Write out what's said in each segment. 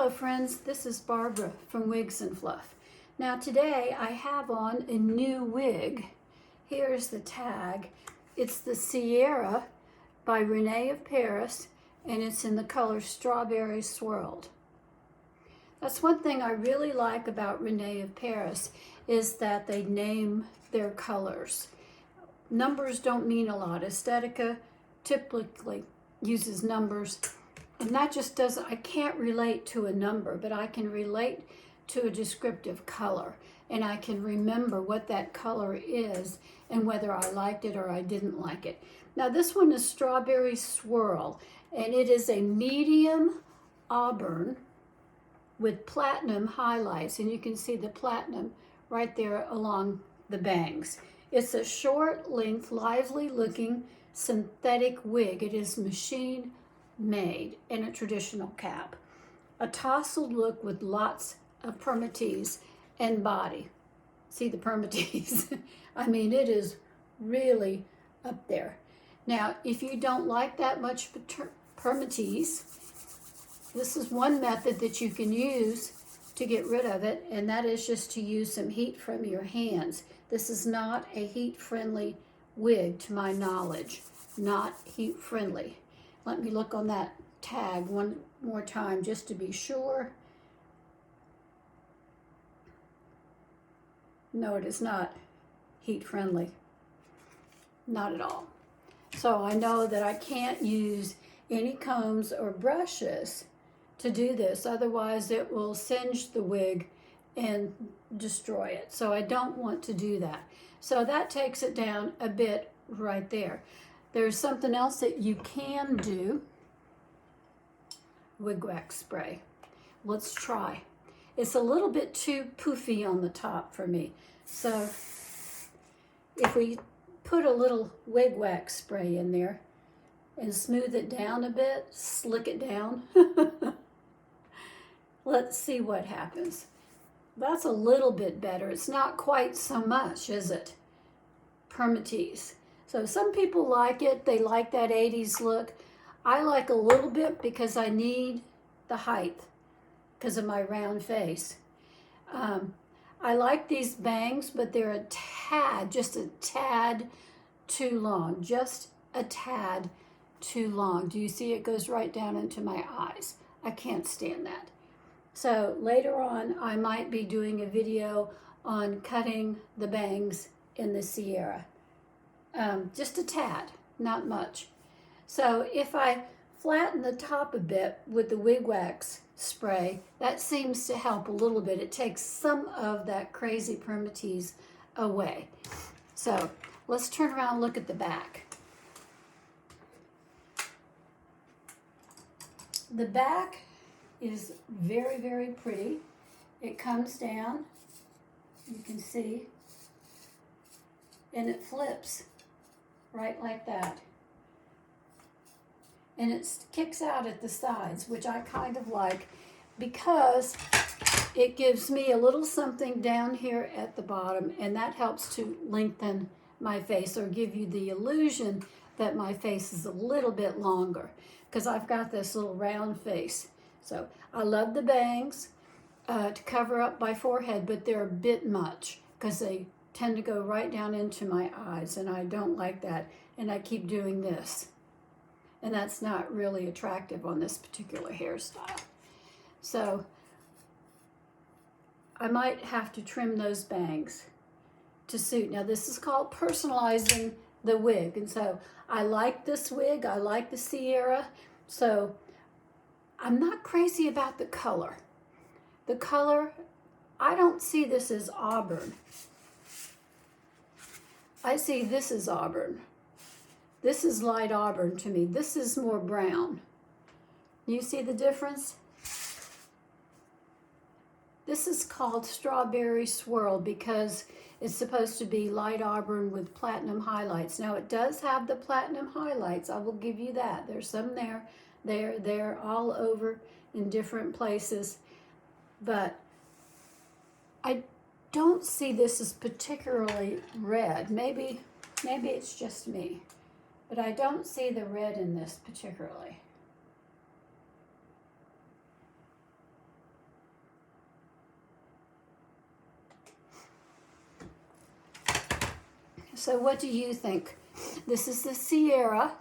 Hello friends, this is Barbara from Wigs and Fluff. Now today I have on a new wig. Here's the tag. It's the SIERRA by RENE of Paris, and it's in the color Strawberry Swirled. That's one thing I really like about RENE of Paris, is that they name their colors. Numbers don't mean a lot. Estetica typically uses numbers, and that just doesn't, I can't relate to a number, but I can relate to a descriptive color, and I can remember what that color is and whether I liked it or I didn't like it. Now this one is Strawberry Swirl, and it is a medium auburn with platinum highlights, and you can see the platinum right there along the bangs. It's a short length, lively looking synthetic wig. It is machine made in a traditional cap. A tousled look with lots of permatease and body. See the permatease? I mean, it is really up there. Now, if you don't like that much permatease, this is one method that you can use to get rid of it, and that is just to use some heat from your hands. This is not a heat-friendly wig, to my knowledge. Not heat-friendly. Let me look on that tag one more time just to be sure. No, it is not heat-friendly. Not at all. So I know that I can't use any combs or brushes to do this, otherwise it will singe the wig and destroy it. So I don't want to do that. So that takes it down a bit right there. There's something else that you can do. Wig wax spray. Let's try. It's a little bit too poofy on the top for me. So if we put a little wig wax spray in there and smooth it down a bit, slick it down, let's see what happens. That's a little bit better. It's not quite so much, is it? Permatease. So some people like it. They like that 80s look. I like a little bit because I need the height because of my round face. I like these bangs, but they're a tad, just a tad too long. Just a tad too long. Do you see it goes right down into my eyes? I can't stand that. So later on, I might be doing a video on cutting the bangs in the SIERRA. Just a tad, not much. So if I flatten the top a bit with the wig wax spray, that seems to help a little bit. It takes some of that crazy permatease away. So let's turn around and look at the back. The back is very, very pretty. It comes down, you can see, and it flips right like that. And it kicks out at the sides, which I kind of like because it gives me a little something down here at the bottom, and that helps to lengthen my face or give you the illusion that my face is a little bit longer because I've got this little round face. So I love the bangs to cover up my forehead, but they're a bit much because they tend to go right down into my eyes, and I don't like that, and I keep doing this, and that's not really attractive on this particular hairstyle. So I might have to trim those bangs to suit. Now this is called personalizing the wig, and so I like this wig, I like the SIERRA, so I'm not crazy about the color. The color, I don't see this as auburn. I see this as auburn. This is light auburn to me. This is more brown. You see the difference? This is called Strawberry Swirl because it's supposed to be light auburn with platinum highlights. Now it does have the platinum highlights. I will give you that. There's some there. They're all over in different places. But I don't see this as particularly red. Maybe it's just me, but I don't see the red in this particularly. So what do you think? This is the Sierra,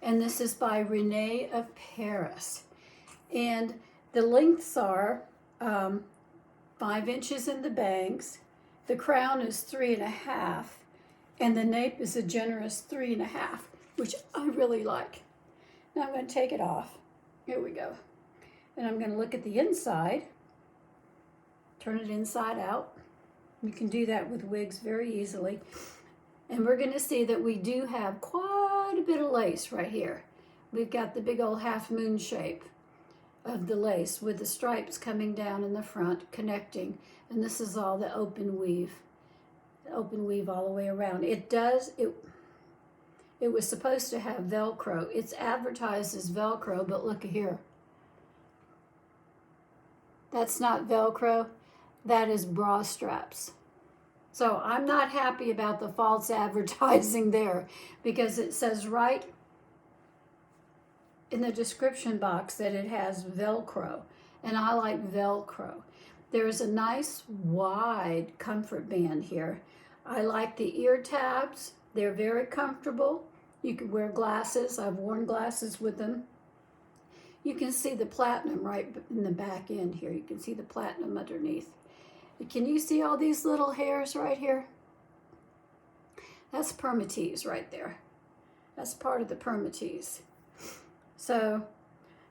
and this is by RENE of Paris. And the lengths are 5 inches in the bangs, the crown is 3.5, and the nape is a generous 3.5, which I really like. Now I'm going to take it off. Here we go. And I'm going to look at the inside, turn it inside out. You can do that with wigs very easily. And we're going to see that we do have quite a bit of lace right here. We've got the big old half moon shape of the lace with the stripes coming down in the front, connecting. And this is all the open weave all the way around. It was supposed to have Velcro. It's advertised as Velcro, but look here. That's not Velcro, that is bra straps. So I'm not happy about the false advertising there, because it says right in the description box that it has Velcro, and I like Velcro. There's a nice wide comfort band here. I like the ear tabs. They're very comfortable. You can wear glasses. I've worn glasses with them. You can see the platinum right in the back end here. You can see the platinum underneath. Can you see all these little hairs right here? That's permatease right there. That's part of the permatease. So,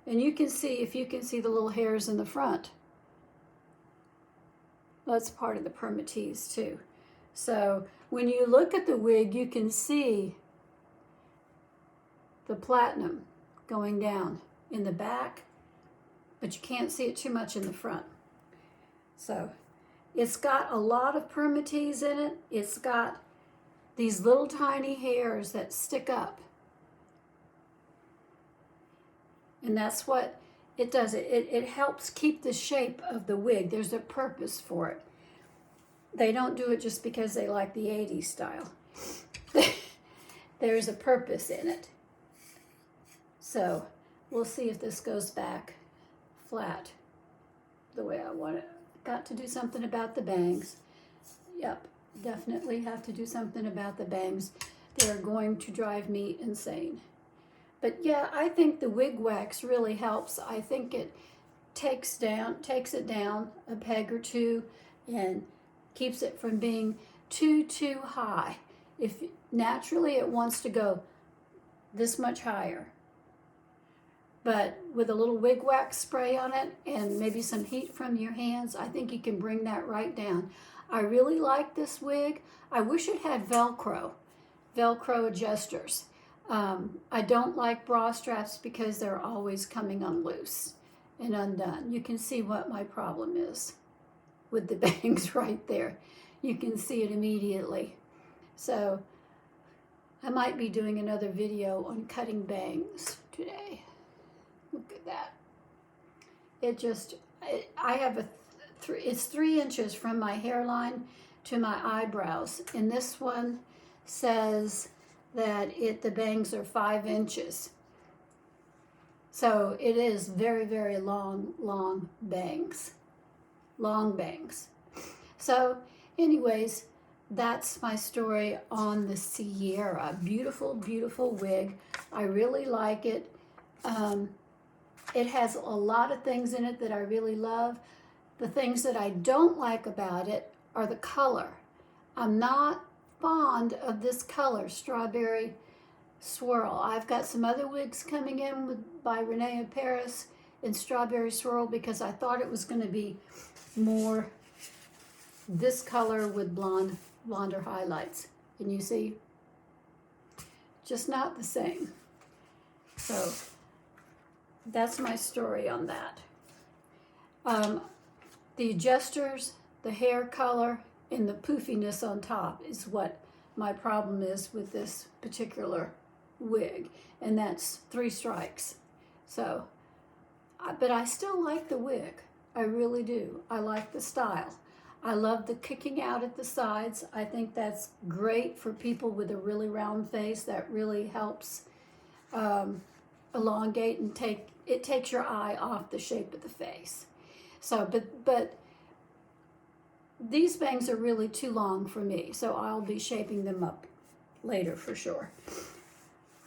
and you can see, if you can see the little hairs in the front, that's part of the permatease too. So when you look at the wig, you can see the platinum going down in the back, but you can't see it too much in the front. So it's got a lot of permatease in it. It's got these little tiny hairs that stick up. And that's what it does. It helps keep the shape of the wig. There's a purpose for it. They don't do it just because they like the 80s style. There's a purpose in it. So we'll see if this goes back flat the way I want it. Got to do something about the bangs. Yep, definitely have to do something about the bangs. They're going to drive me insane. But yeah, I think the wig wax really helps. I think it takes it down a peg or two and keeps it from being too high. If naturally it wants to go this much higher. But with a little wig wax spray on it and maybe some heat from your hands, I think you can bring that right down. I really like this wig. I wish it had Velcro adjusters. I don't like bra straps because they're always coming unloose and undone. You can see what my problem is with the bangs right there. You can see it immediately. So I might be doing another video on cutting bangs today. Look at that. I have it's 3 inches from my hairline to my eyebrows. And this one says that the bangs are 5 inches. So it is very, very long bangs. Long bangs. So anyways, that's my story on the Sierra. Beautiful, beautiful wig. I really like it. It has a lot of things in it that I really love. The things that I don't like about it are the color. I'm not fond of this color, strawberry swirl. I've got some other wigs coming in by RENE of Paris in strawberry swirl because I thought it was going to be more this color with blonder highlights. And you see, just not the same. So that's my story on that. The adjusters, the hair color, and the poofiness on top is what my problem is with this particular wig. And that's 3 strikes. So, but I still like the wig. I really do. I like the style. I love the kicking out at the sides. I think that's great for people with a really round face. That really helps elongate and takes your eye off the shape of the face. So, but these bangs are really too long for me, so I'll be shaping them up later for sure.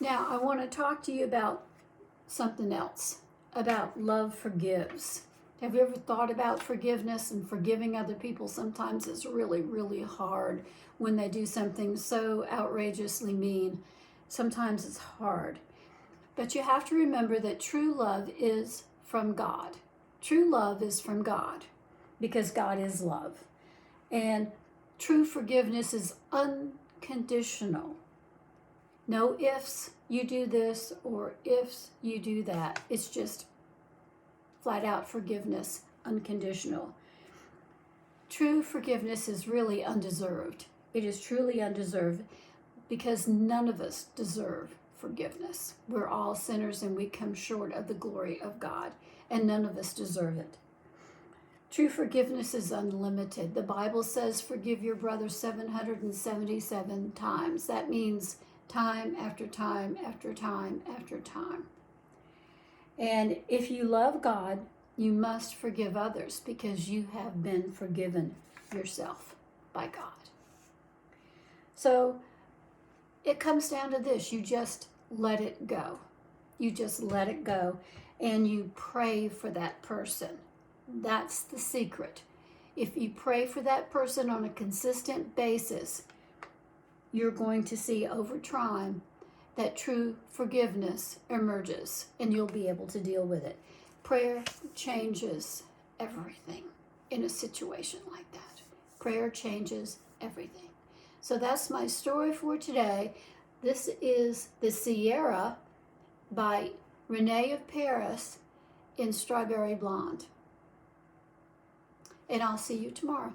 Now, I want to talk to you about something else, about love forgives. Have you ever thought about forgiveness and forgiving other people? Sometimes it's really, really hard when they do something so outrageously mean. Sometimes it's hard. But you have to remember that true love is from God. True love is from God because God is love. And true forgiveness is unconditional. No ifs, you do this, or ifs, you do that. It's just flat out forgiveness, unconditional. True forgiveness is really undeserved. It is truly undeserved because none of us deserve forgiveness. We're all sinners and we come short of the glory of God, and none of us deserve it. True forgiveness is unlimited. The Bible says forgive your brother 777 times. That means time after time after time after time. And if you love God, you must forgive others because you have been forgiven yourself by God. So it comes down to this. You just let it go. You just let it go and you pray for that person. That's the secret. If you pray for that person on a consistent basis, you're going to see over time that true forgiveness emerges and you'll be able to deal with it. Prayer changes everything in a situation like that. Prayer changes everything. So that's my story for today. This is the SIERRA by RENE of Paris in Strawberry Blonde. And I'll see you tomorrow.